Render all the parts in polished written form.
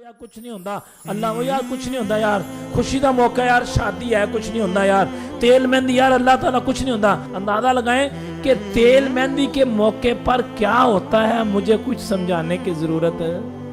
यार कुछ नहीं होता, अल्लाह वो यार कुछ नहीं होता यार, खुशी का मौका यार, शादी है कुछ नहीं होता यार, तेल मेहंदी यार अल्लाह ताला कुछ नहीं होता। अंदाजा लगाएं कि तेल मेहंदी के मौके पर क्या होता है, मुझे कुछ समझाने की जरूरत है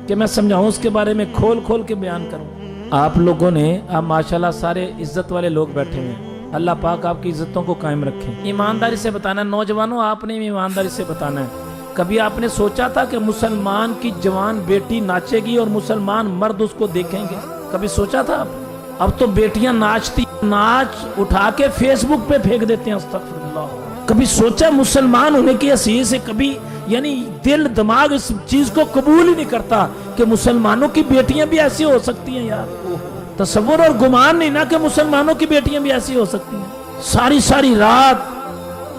कि मैं समझाऊं, उसके बारे में खोल खोल के बयान करूं। आप लोगों ने आप माशाल्लाह सारे इज्जत वाले लोग बैठे हुए हैं, अल्लाह पाक आपकी इज्जतों को कायम रखे। ईमानदारी से बताना, नौजवानों आपने भी ईमानदारी से बताना है। कभी आपने सोचा था कि मुसलमान की जवान बेटी नाचेगी और मुसलमान मर्द उसको देखेंगे? कभी सोचा था आप? अब तो बेटियां नाचती, नाच उठा के फेसबुक पे फेंक देते हैं, अस्तगफिरुल्लाह। कभी सोचा मुसलमान होने की हैसियत से, कभी यानी दिल दिमाग इस चीज को कबूल ही नहीं करता कि मुसलमानों की बेटियां भी ऐसी हो सकती हैं यार। तसव्वुर और गुमान नहीं ना कि मुसलमानों की बेटियां भी ऐसी हो सकती हैं। सारी सारी रात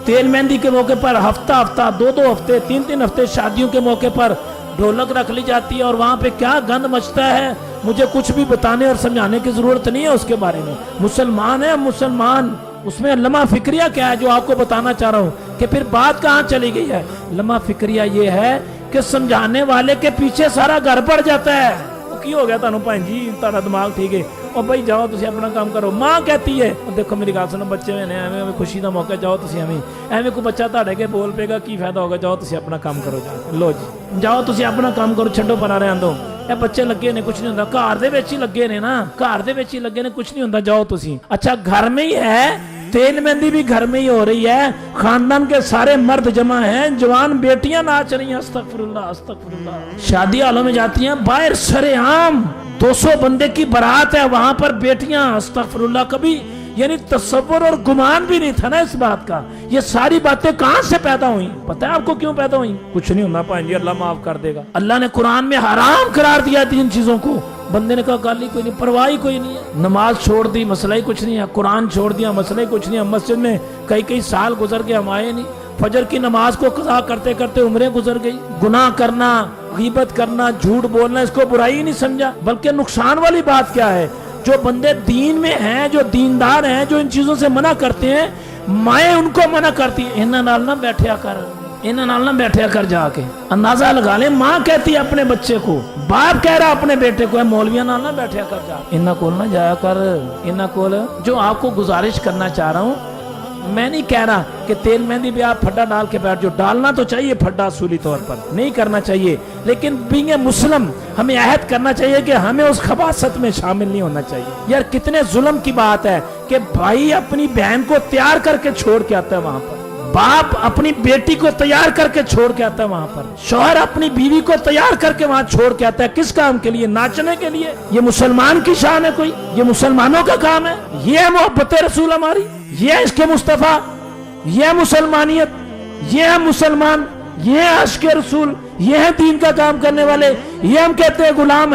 तेल मेहंदी के मौके पर, हफ्ता हफ्ता, दो दो हफ्ते, तीन तीन हफ्ते शादियों के मौके पर ढोलक रख ली जाती है और वहां पे क्या गंद मचता है, मुझे कुछ भी बताने और समझाने की जरूरत नहीं है उसके बारे में। मुसलमान है मुसलमान, उसमें लम्हा फिक्रिया क्या है जो आपको बताना चाह रहा हूँ कि फिर बात कहाँ चली गई है। लम्हा फिक्रिया ये है कि समझाने वाले के पीछे सारा घर पड़ जाता है। की हो गया तानू भाई जी, तारा दिमाग ठीक है, और भाई जाओ तुसी अपना काम करो। मां कहती है देखो मेरी गल सुनो, बच्चे ने एवं खुशी का मौका, जाओ तुसी एवं कोई बच्चा ताड़े के बोल पेगा की फायदा होगा, जाओ तुसी अपना काम करो, जाओ लो जी जाओ तुसी अपना काम करो, छड्डो परा रहन दो, ਇਹ ਬੱਚੇ ਲੱਗੇ ਨੇ ਕੁਝ ਨਹੀਂ ਹੁੰਦਾ, ਘਰ ਦੇ ਵਿੱਚ ਹੀ ਲੱਗੇ ਨੇ ਨਾ, ਘਰ ਦੇ ਵਿੱਚ ਹੀ ਲੱਗੇ ਨੇ, कुछ नहीं ਹੁੰਦਾ, जाओ तुसी। अच्छा घर में ही है, तेल मेहंदी भी घर में ही हो रही है, खानदान के सारे मर्द जमा हैं, जवान बेटियां नाच रही हैं, अस्तगफिरुल्लाह अस्तगफिरुल्लाह। शादी हालों में जाती हैं, बाहर सरेआम 200 बंदे की बारात है, वहां पर बेटियां, अस्तगफिरुल्लाह। कभी यानी तसव्वुर और गुमान भी नहीं था ना इस बात का। ये सारी बातें कहां से पैदा हुई? पता है आपको क्यों पैदा हुई? कुछ नहीं होना भाई जी, अल्लाह माफ कर देगा। अल्लाह ने कुरान में हराम करार दिया इन चीजों को। बंदे ने कहा गाल ही कोई नहीं, परवाह ही कोई नहीं है, नमाज छोड़ दी मसला ही कुछ नहीं है, कुरान छोड़ दिया मसला ही कुछ नहीं है, मस्जिद में कई कई साल गुजर गए हम आए नहीं, फजर की नमाज को कज़ा करते करते उम्रें गुजर गई। गुनाह करना, गीबत करना, झूठ बोलना, इसको बुराई ही नहीं समझा, बल्कि नुकसान वाली बात क्या है। जो बंदे दीन में हैं, जो दीनदार हैं, जो इन चीजों से मना करते हैं, माएँ उनको मना करती है, इन्हां नाल ना बैठया कर, इन्हां नाल ना बैठया कर। जाके अंदाजा लगा ले, माँ कहती है अपने बच्चे को, बाप कह रहा अपने बेटे को, मौलविया नाल ना बैठया कर, जा इन्हां कोल ना जाया कर, इन्हां कोल। जो आपको गुजारिश करना चाह रहा हूँ, मैं नहीं कह रहा कि तेल मेहंदी भी आप फड्डा डाल के बैठ, जो डालना तो चाहिए फड्डा असूली तौर पर नहीं करना चाहिए, लेकिन बीइंग ए मुस्लिम हमें अहद करना चाहिए कि हमें उस खबासत में शामिल नहीं होना चाहिए। यार कितने जुल्म की बात है कि भाई अपनी बहन को तैयार करके छोड़ के आता है वहां पर, बाप अपनी बेटी को तैयार करके छोड़ के आता है वहां पर, शौहर अपनी बीवी को तैयार करके वहां छोड़ के आता है। किस काम के लिए? नाचने के लिए। ये मुसलमान की शान है कोई? ये मुसलमानों का काम है? ये है मोहब्बत रसूल हमारी, ये है इसके मुस्तफा, ये है मुसलमानियत, ये है मुसलमान, ये है अश्क रसूल, ये है दीन का काम करने वाले। ये हम कहते हैं गुलाम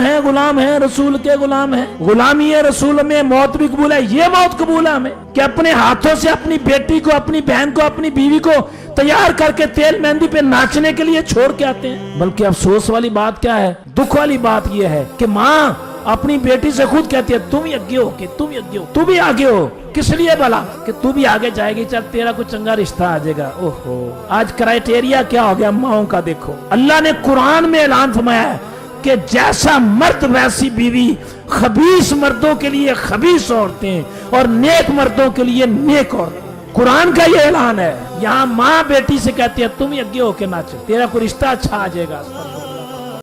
है रसूल के गुलाम है, गुलामी है रसूल में, मौत भी कबूल है, ये मौत कबूल है हमें कि अपने हाथों से अपनी बेटी को, अपनी बहन को, अपनी बीवी को तैयार करके तेल मेहंदी पे नाचने के लिए छोड़ के आते हैं। बल्कि अफसोस वाली बात क्या है, दुख वाली बात यह है कि माँ अपनी बेटी से खुद कहती है तुम ही आगे हो, कि तुम ही आगे हो, तू भी आगे हो। किस लिए भला? कि तू भी आगे जाएगी, चल तेरा कोई चंगा रिश्ता आ जाएगा। ओहो, आज क्राइटेरिया क्या हो गया माओं का देखो। अल्लाह ने कुरान में ऐलान फरमाया है कि जैसा मर्द वैसी बीवी, खबीस मर्दों के लिए खबीस औरतें और नेक मर्दों के लिए नेक औरतें। कुरान का ये ऐलान है। यहाँ माँ बेटी से कहती है तुम ही आगे होके नाचो, तेरा कोई रिश्ता अच्छा आ जाएगा।